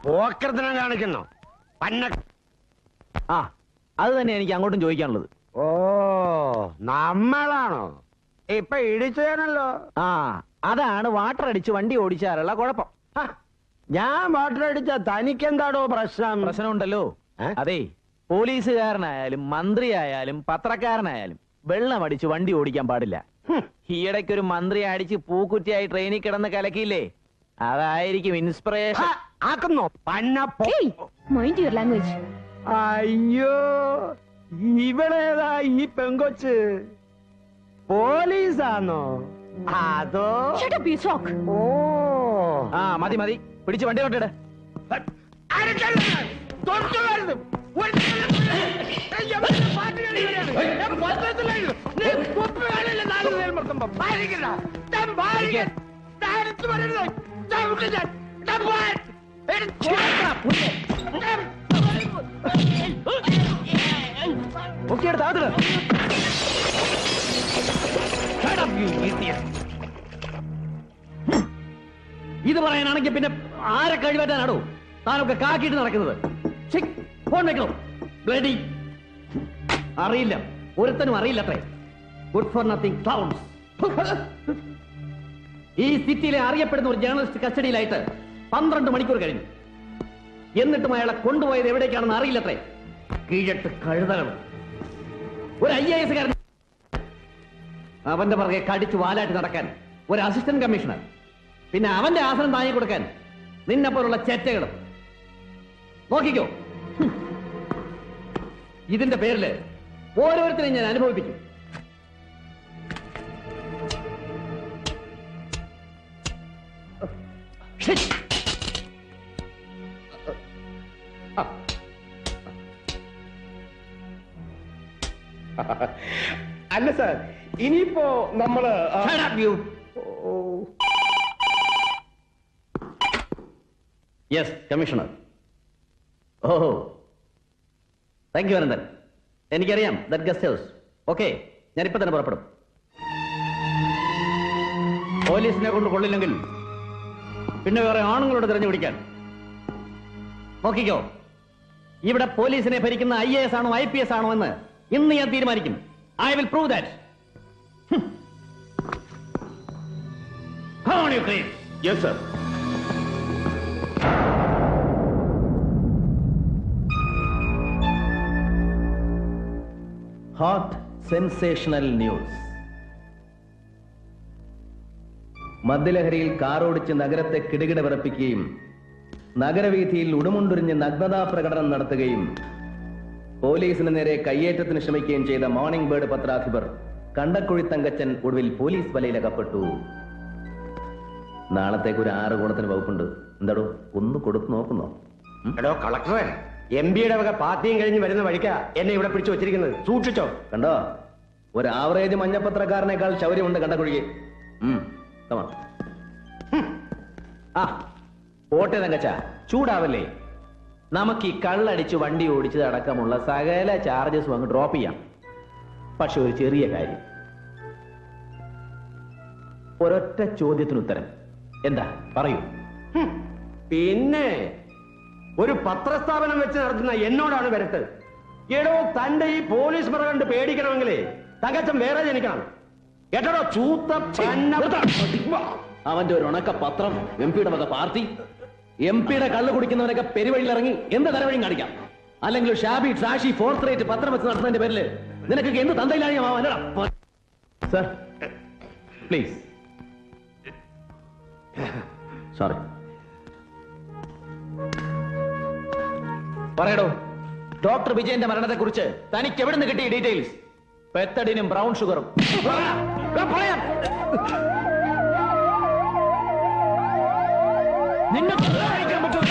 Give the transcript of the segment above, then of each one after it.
പോക്കർത്തിനെ കാണിക്കുന്നു. ആ അത് തന്നെ എനിക്ക് അങ്ങോട്ടും ചോദിക്കാനുള്ളത്. ഓ നമ്മളാണോ ഇപ്പൊ ഇടിച്ചതാണല്ലോ? ആ അതാണ് വാട്ടർ അടിച്ച് വണ്ടി ഓടിച്ചാലുള്ള കുഴപ്പം. ഞാൻ വാട്ടർ അടിച്ച തനിക്കെന്താടോ പ്രശ്നം? പ്രശ്നമുണ്ടല്ലോ. അതെ, പോലീസുകാരനായാലും മന്ത്രിയായാലും പത്രക്കാരനായാലും വെള്ളം അടിച്ച് വണ്ടി ഓടിക്കാൻ പാടില്ല. ഈയിടയ്ക്കൊരു മന്ത്രി അടിച്ച് പൂക്കുറ്റിയായി ട്രെയിനിൽ കിടന്ന് കലക്കിയില്ലേ, അതായിരിക്കും ഇൻസ്പിറേഷൻ. ആക്കുന്നോ മൈൻഡ് യുവർ ലാംഗ്വേജ്. അയ്യോ ഇവളേതാ ഈ പെങ്കൊച്ച്? പോലീസാണോ അതോ? ഓ ആ മതി മതി, പിടിച്ച് വണ്ടി കൊണ്ടിട്. ഇത് പറയാനാണെങ്കിൽ പിന്നെ ആരെ കഴിവാറ്റാനാണോ താനൊക്കെ കാക്കിയിട്ട് നടക്കുന്നത്? ഫോൺ വെക്കണോ? ബ്ലഡി അറിയില്ല, ഒരുത്തനും അറിയില്ലത്രേ. Good for nothing clowns. ഈ സിറ്റിയിലെ അറിയപ്പെടുന്ന ഒരു ജേർണലിസ്റ്റ് കസ്റ്റഡിയിലായിട്ട് 12 മണിക്കൂർ കഴിഞ്ഞു. എന്നിട്ടും അയാളെ കൊണ്ടുപോയത് എവിടേക്കാണെന്ന് അറിയില്ലത്രേ. കീഴട്ട് കഴുതകൾ. ഒരു IAS കാരൻ അവന്റെ പുറകെ കടിച്ചു വാലാട്ടി നടക്കാൻ ഒരു അസിസ്റ്റന്റ് കമ്മീഷണർ, പിന്നെ അവന്റെ ആസനം താങ്ങി കൊടുക്കാൻ നിന്നെ പോലുള്ള ചേറ്റകളും. നോക്കിക്കോ, ഇതിന്റെ പേരില് ഓരോരുത്തരെയും ഞാൻ അനുഭവിപ്പിക്കും. അല്ല സാർ, ഇനിയിപ്പോ നമ്മള് യെസ് കമ്മീഷണർ. ഓഹോ താങ്ക് യു അനന്തൻ. എനിക്കറിയാം ദാറ്റ് ഗസ്റ്റ് ഹൗസ്. ഓക്കെ, ഞാനിപ്പോ തന്നെ പുറപ്പെടും. പോലീസിനെ കൊണ്ട് കൊള്ളില്ലെങ്കിൽ പിന്നെ വേറെ ആണുങ്ങളോട് തിരഞ്ഞു പിടിക്കാൻ. നോക്കിക്കോ, ഇവിടെ പോലീസിനെ ഭരിക്കുന്ന IAS ആണോ IPS ആണോ എന്ന് ഇന്ന് ഞാൻ തീരുമാനിക്കും. I will prove that. Yes sir. Hot sensational news. മദ്യലഹരിയിൽ കാറോടിച്ച് നഗരത്തെ കിടുകിട വിറപ്പിക്കുകയും നഗരവീഥിയിൽ ഉടുമുണ്ടുരിഞ്ഞ് നഗ്നതാ പ്രകടനം നടത്തുകയും പോലീസിന് നേരെ കയ്യേറ്റത്തിന് ശ്രമിക്കുകയും ചെയ്ത മോർണിംഗ് ബേർഡ് പത്രാധിപർ കണ്ടക്കുഴി തങ്കച്ചൻ ഒടുവിൽ പോലീസ് വലയിലകപ്പെട്ടു. നാളത്തേക്ക് ഒരു 6 ഗുണത്തിന് വകുപ്പുണ്ട്. എന്താടോ, ഒന്ന് കൊടുത്തു നോക്കുന്നോ? എടോ കളക്ടറെ, MP-യുടെ വക പാർട്ടിയും കഴിഞ്ഞ് വരുന്ന വഴിക്കാ എന്നെ ഇവിടെ പിടിച്ചു വെച്ചിരിക്കുന്നത്. സൂക്ഷിച്ചോ. കണ്ടോ, ഒരു ആവറേജ് മഞ്ഞപ്പത്രക്കാരനേക്കാൾ ശൗര്യമുണ്ട് കണ്ടക്കുഴിക്ക്. ആ പോട്ടെ തങ്കച്ച, ചൂടാവല്ലേ. നമുക്ക് ഈ കള്ളടിച്ച് വണ്ടി ഓടിച്ചത് അടക്കമുള്ള സകല ചാർജസും അങ്ങ് ഡ്രോപ്പ് ചെയ്യാം. പക്ഷെ ഒരു ചെറിയ കാര്യം, ഒരൊറ്റ ചോദ്യത്തിന് ഉത്തരം. എന്താ പറയൂ. പിന്നെ ഒരു പത്രസ്ഥാപനം വെച്ച് നടത്തുന്ന എന്നോടാണ് വരട്ട്. എടോ, തന്റെ ഈ പോലീസ് മുറ കണ്ട് പേടിക്കണമെങ്കിലേ തങ്കച്ചൻ വേറെ ജനിക്കണം. കേട്ടോ ചൂത്ത. അവന്റെ ഒരു ഉണക്ക പത്രം, MP-യുടെ വക പാർട്ടി, MP-യുടെ കള്ളു കുടിക്കുന്നവരൊക്കെ പെരുവഴിയിൽ ഇറങ്ങി എന്ത് തരവഴിയും കാണിക്കാം. അല്ലെങ്കിൽ ഷാബി ട്രാഷി ഫോർത്ത് റേറ്റ് പത്രം വെച്ച് നടത്തുന്നതിന്റെ പേരില് നിനക്കൊക്കെ എന്ത് തന്തയിലാണിയാ? Sir please. സോറി. പറയടോ, ഡോക്ടർ വിജയന്റെ മരണത്തെ കുറിച്ച് തനിക്ക് എവിടുന്ന് കിട്ടിയ ഡീറ്റെയിൽസ്? പെത്തഡിനും ബ്രൗൺ ഷുഗറും. പറയാം. നിന്നെ പറ്റും.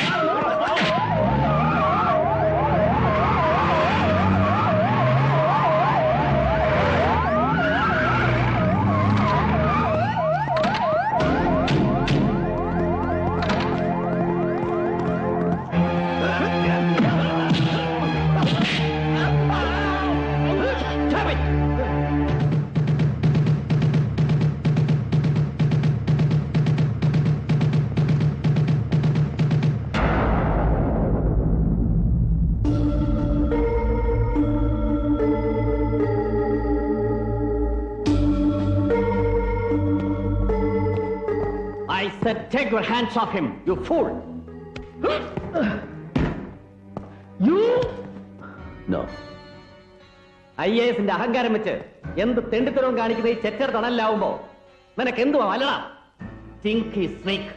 I said take your hands off him, you fool. You? No. IASന്റെ അഹങ്കാരം വെച്ച് എന്ത് തെണ്ടിത്തരവും കാണിക്കുന്ന ഈ ചെറ്റർ തണലാവുമ്പോ നിനക്ക് എന്തുവാ അല്ലടാ? Stinky snake.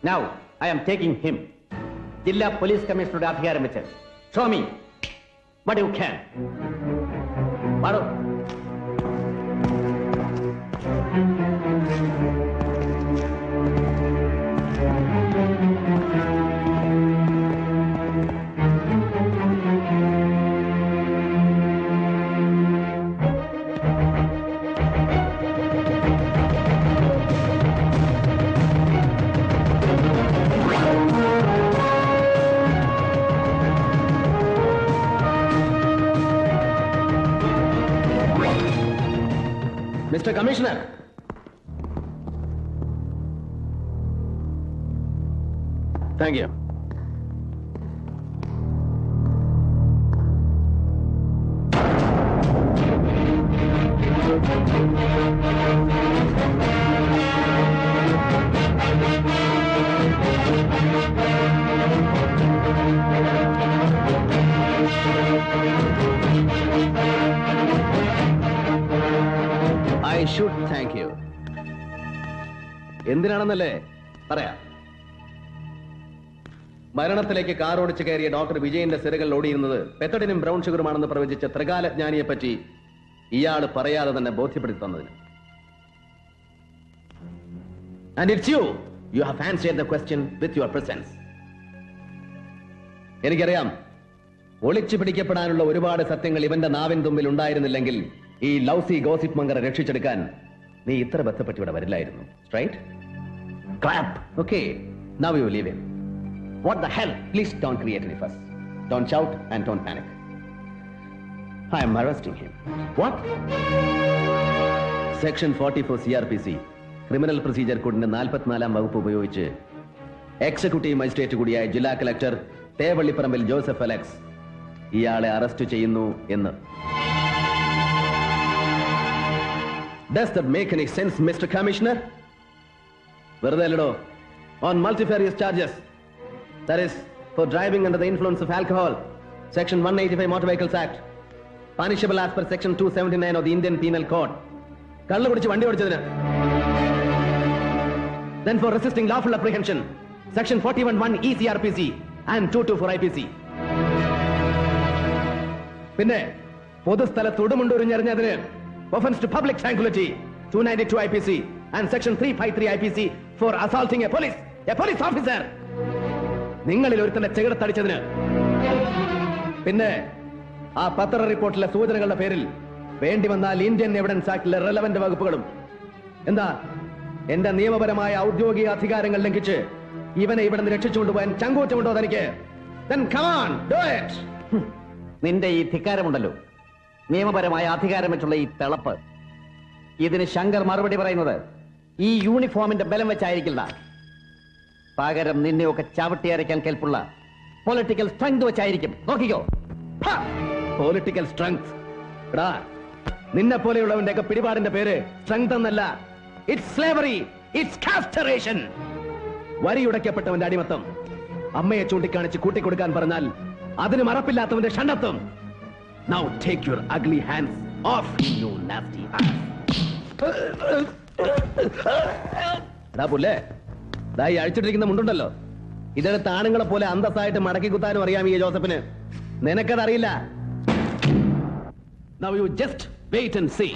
Now I am taking him. ജില്ലാ പോലീസ് കമ്മീഷണറുടെ അധികാരം വെച്ച്. Show me what you can. പാടോ. Mr. Commissioner. Thank you. I should thank you. എന്തിനാണെന്നല്ലേ പറയാം. മരണത്തിലേക്ക് കാർ ഓടിച്ചു കയറിയ ഡോക്ടർ വിജയന്റെ സിരകൾ ഓടിയിരുന്നത് പെത്തഡിനും ബ്രൗൺ ഷുഗറുമാണെന്ന് പ്രവചിച്ച ത്രികാലജ്ഞാനിയെ പറ്റി ഇയാൾ പറയാതെ തന്നെ ബോധ്യപ്പെടുത്തി തന്നതിന്. And it's you. You have answered the question with your presence. എനിക്കറിയാം, ഒളിച്ചു പിടിക്കപ്പെടാനുള്ള ഒരുപാട് സത്യങ്ങൾ ഇവന്റെ നാവിൻ തുമ്പിൽ ഉണ്ടായിരുന്നില്ലെങ്കിൽ ഈ ലൗസി ഗോസിപ്പ് മങ്കറെ രക്ഷിച്ചെടുക്കാൻ നീ ഇത്ര ബന്ധപ്പെട്ട് ഇവിടെ വരില്ലായിരുന്നു. Straight? Clap. Okay. Now you leave him. What the hell? Please don't create any fuss. Don't shout and don't panic. I am arresting him. What? Section 44 CRPC criminal procedure കോഡിന്റെ 44-ാം വകുപ്പ് ഉപയോഗിച്ച് executive magistrate കൂടിയായ ജില്ലാ collector തേവള്ളിപ്പറമ്പിൽ Joseph Alex ഇയാളെ arrest ചെയ്യുന്നു എന്ന്. Does that make any sense, Mr. Commissioner? വെറുതെയല്ലോ. On multifarious charges. That is, for driving under the influence of alcohol, Section 185 Motor Vehicles Act, punishable as per Section 279 of the Indian Penal Code. കള്ളു കുടിച്ച് വണ്ടി ഓടിച്ചതിന്. Then for resisting lawful apprehension, Section 41(1) ECRPC and 224 IPC. പിന്നെ പൊതുസ്ഥലത്ത് ഉടുമുണ്ടുരിഞ്ഞെറിഞ്ഞതിന് offense to public tranquility 292 IPC and Section 353 IPC for assaulting a police officer. നിങ്ങളിൽ ഒരുത്തന്റെ ചെകിടത്തടിച്ചതിന്. പിന്നെ ആ പത്ര റിപ്പോർട്ടിലെ സൂചനകളുടെ പേരിൽ വേണ്ടി വന്നാൽ ഇന്ത്യൻ എവിഡൻസ് ആക്ടിലെ റെലവന്റ് വകുപ്പുകളും. എന്താ എന്റെ നിയമപരമായ ഔദ്യോഗിക അധികാരങ്ങൾ ലംഘിച്ച് ഇവനെ ഇവിടെ നിന്ന് രക്ഷിച്ചുകൊണ്ടുപോകാൻ ചങ്കൂറ്റമുണ്ടോ തനിക്ക്? Then come on, do it. നിന്റെ ഈ ധിക്കാരമുണ്ടല്ലോ, നിയമപരമായ അധികാരം വെച്ചുള്ള ഈ തിളപ്പ്, ഇതിന് ശങ്കർ മറുപടി പറയുന്നത് ഈ യൂണിഫോമിന്റെ ബലം വെച്ചായിരിക്കില്ല. പകരം നിന്നെയൊക്കെ ചവിട്ടി അരയ്ക്കാൻ കേൾപ്പുള്ള പൊളിറ്റിക്കൽ സ്ട്രെങ്ത് വെച്ചായിരിക്കും. നോക്കിക്കോ. Political strength. നിന്നെ പോലെയുള്ളവന്റെ ഒക്കെ പിടിപാടിന്റെ പേര് സ്ട്രെങ്ത് എന്നല്ല. It's slavery, it's castration. വരിയുടയ്ക്കപ്പെട്ടവന്റെ അടിമത്തം. അമ്മയെ ചൂണ്ടിക്കാണിച്ച് കൂട്ടിക്കൊടുക്കാൻ പറഞ്ഞാൽ അതിന് മറപ്പില്ലാത്തവന്റെ ഷണ്ടത്വം. Now take your ugly hands off, you nasty ass. പുല്ലേ, ദായി അഴിച്ചിട്ടിരിക്കുന്ന മുണ്ടുണ്ടല്ലോ, ഇതെടുത്ത് ആണുങ്ങളെ പോലെ അന്തസ്സായിട്ട് മടക്കി കുത്താനും അറിയാം ഈ ജോസഫിന്. നിനക്കതറിയില്ല. Now you just wait and see.